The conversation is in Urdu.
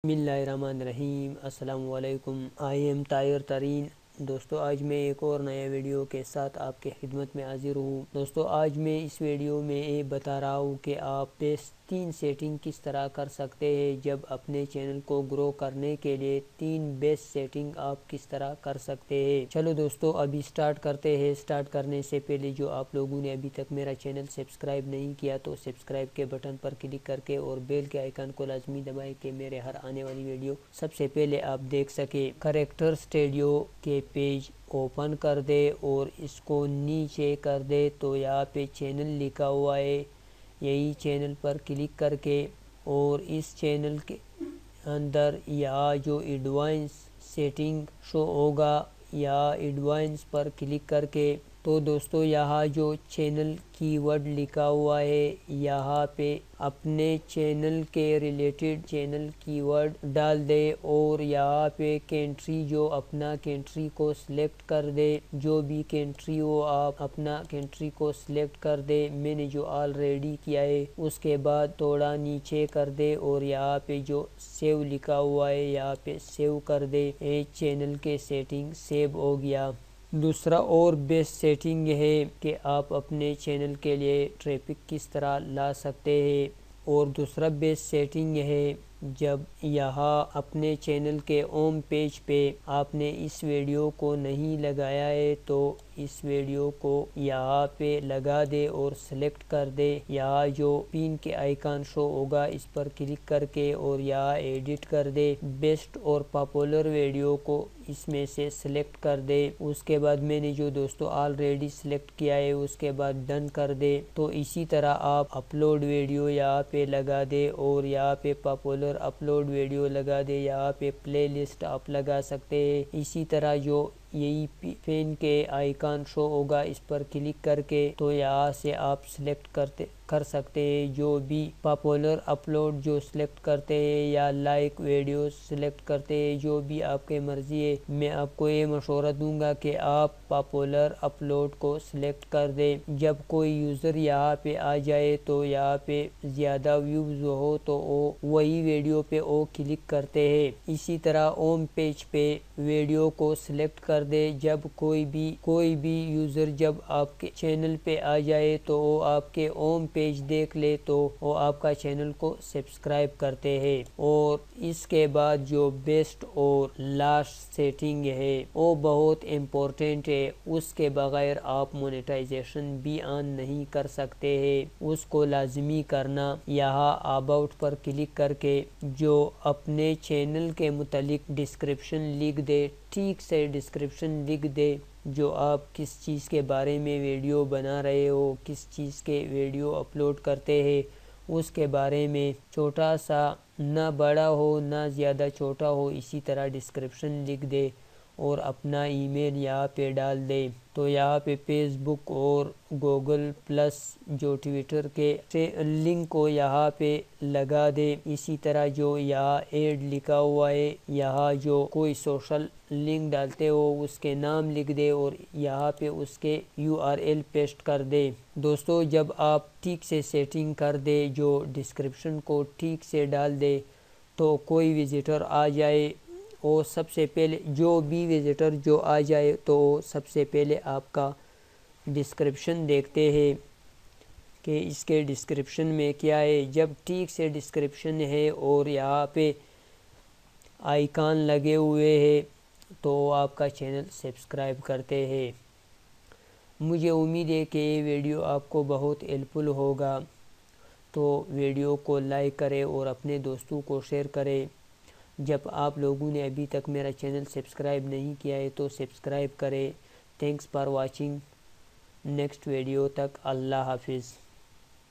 بسم اللہ الرحمن الرحیم۔ السلام علیکم۔ آئی ایم طاہر ترین۔ دوستو آج میں ایک اور نیا ویڈیو کے ساتھ آپ کے خدمت میں حاضر ہوں۔ دوستو آج میں اس ویڈیو میں یہ بتا رہا ہوں کہ آپ بیس 3 سیٹنگ کس طرح کر سکتے ہیں۔ جب اپنے چینل کو گرو کرنے کے لیے 3 بیس سیٹنگ آپ کس طرح کر سکتے ہیں۔ چلو دوستو ابھی سٹارٹ کرتے ہیں۔ سٹارٹ کرنے سے پہلے جو آپ لوگوں نے ابھی تک میرا چینل سبسکرائب نہیں کیا تو سبسکرائب کے بٹن پر کلک کر کے اور بیل کے آئیکن کو لازمی دبائیں کہ میرے ہر آنے والی ویڈیو سب سے پہلے آپ دیکھ سکیں۔ کریکٹر اسٹوڈیو کے پیج اوپن کر دے اور اس کو نیچے کر دے تو یہاں پہ چینل لکھا ہوا ہے، یہی چینل پر کلک کر کے اور اس چینل کے اندر یہاں جو ایڈوانس سیٹنگ شو ہوگا یا ایڈوانس پر کلک کر کے تو دوستو یہاں جو چینل کی ورڈ لکھا ہوا ہے یہاں پہ اپنے چینل کے ریلیٹڈ چینل کی ورڈ ڈال دے اور یہاں پہ کنٹری جو اپنا کنٹری کو سلیکٹ کر دے، جو بھی کنٹری ہو آپ اپنا کنٹری کو سلیکٹ کر دے۔ میں نے جو آلریڈی کیا ہے اس کے بعد تھوڑا نیچے کر دے اور یہاں پہ جو سیو لکھا ہوا ہے یہاں پہ سیو کر دے۔ یہ چینل کے سیٹنگ سیو ہو گیا۔ دوسرا اور بیسٹ سیٹنگ ہے کہ آپ اپنے چینل کے لیے ٹریفک کس طرح لا سکتے ہیں، اور دوسرا بیسٹ سیٹنگ ہے جب یہاں اپنے چینل کے ہوم پیج پہ آپ نے اس ویڈیو کو نہیں لگایا ہے تو اس ویڈیو کو یہاں پہ لگا دے اور سلیکٹ کر دے۔ یہاں جو پن کے آئیکن شو ہوگا اس پر کلک کر کے اور یہاں ایڈٹ کر دے، بیسٹ اور پاپولر ویڈیو کو اس میں سے سلیکٹ کر دے۔ اس کے بعد میں نے جو دوستو آلریڈی سلیکٹ کیا ہے اس کے بعد ڈن کر دے۔ تو اسی طرح آپ اپلوڈ ویڈیو یہاں پہ لگا دے اور یہاں پہ پاپولر اپلوڈ ویڈیو لگا دے، یہاں پہ پلے لسٹ آپ لگا سکتے ہیں۔ اسی طرح جو یہی پین کے آئیکن شو ہوگا اس پر کلک کر کے تو یہاں سے آپ سلیکٹ کر سکتے ہیں جو بھی پاپولر اپلوڈ جو سلیکٹ کرتے ہیں یا لائک ویڈیو سلیکٹ کرتے ہیں، جو بھی آپ کے مرضی ہے۔ میں آپ کو یہ مشورہ دوں گا کہ آپ پاپولر اپلوڈ کو سلیکٹ کر دیں۔ جب کوئی یوزر یہاں پہ آ جائے تو یہاں پہ زیادہ ویوز ہو تو وہی ویڈیو پہ وہ کلک کرتے ہیں۔ اسی طرح ہوم پیج پہ ویڈیو کو سلیکٹ کر دے۔ جب کوئی بھی یوزر جب آپ کے چینل پہ آ جائے تو وہ آپ کے ہوم پیج دیکھ لے تو وہ آپ کا چینل کو سبسکرائب کرتے ہیں۔ اور اس کے بعد جو بیسٹ اور لاسٹ سیٹنگ ہے وہ بہت امپورٹنٹ ہے، اس کے بغیر آپ مونیٹائزیشن بھی آن نہیں کر سکتے ہیں۔ اس کو لازمی کرنا، یہاں اباؤٹ پر کلک کر کے جو اپنے چینل کے متعلق ڈسکرپشن لکھ دے، ٹھیک سے ڈسکرپشن لکھ دے، جو آپ کس چیز کے بارے میں ویڈیو بنا رہے ہو، کس چیز کے ویڈیو اپلوڈ کرتے ہیں اس کے بارے میں چھوٹا سا، نہ بڑا ہو نہ زیادہ چھوٹا ہو، اسی طرح ڈسکرپشن لکھ دے اور اپنا ای میل یہاں پہ ڈال دے۔ تو یہاں پہ فیس بک اور گوگل پلس جو ٹویٹر کے لنک کو یہاں پہ لگا دے۔ اسی طرح جو یہاں ایڈ لکھا ہوا ہے یہاں جو کوئی سوشل لنک ڈالتے ہو اس کے نام لکھ دے اور یہاں پہ اس کے URL پیسٹ کر دے۔ دوستو جب آپ ٹھیک سے سیٹنگ کر دے، جو ڈسکرپشن کو ٹھیک سے ڈال دے تو کوئی وزیٹر آ جائے اور سب سے پہلے جو بھی وزیٹر جو آ جائے تو سب سے پہلے آپ کا ڈسکرپشن دیکھتے ہیں کہ اس کے ڈسکرپشن میں کیا ہے۔ جب ٹھیک سے ڈسکرپشن ہے اور یہاں پہ آئیکن لگے ہوئے ہیں تو آپ کا چینل سبسکرائب کرتے ہیں۔ مجھے امید ہے کہ یہ ویڈیو آپ کو بہت ہیلپ فل ہوگا، تو ویڈیو کو لائک کریں اور اپنے دوستوں کو شیئر کریں۔ جب آپ لوگوں نے ابھی تک میرا چینل سبسکرائب نہیں کیا ہے تو سبسکرائب کریں۔ Thanks for watching. Next video تک اللہ حافظ۔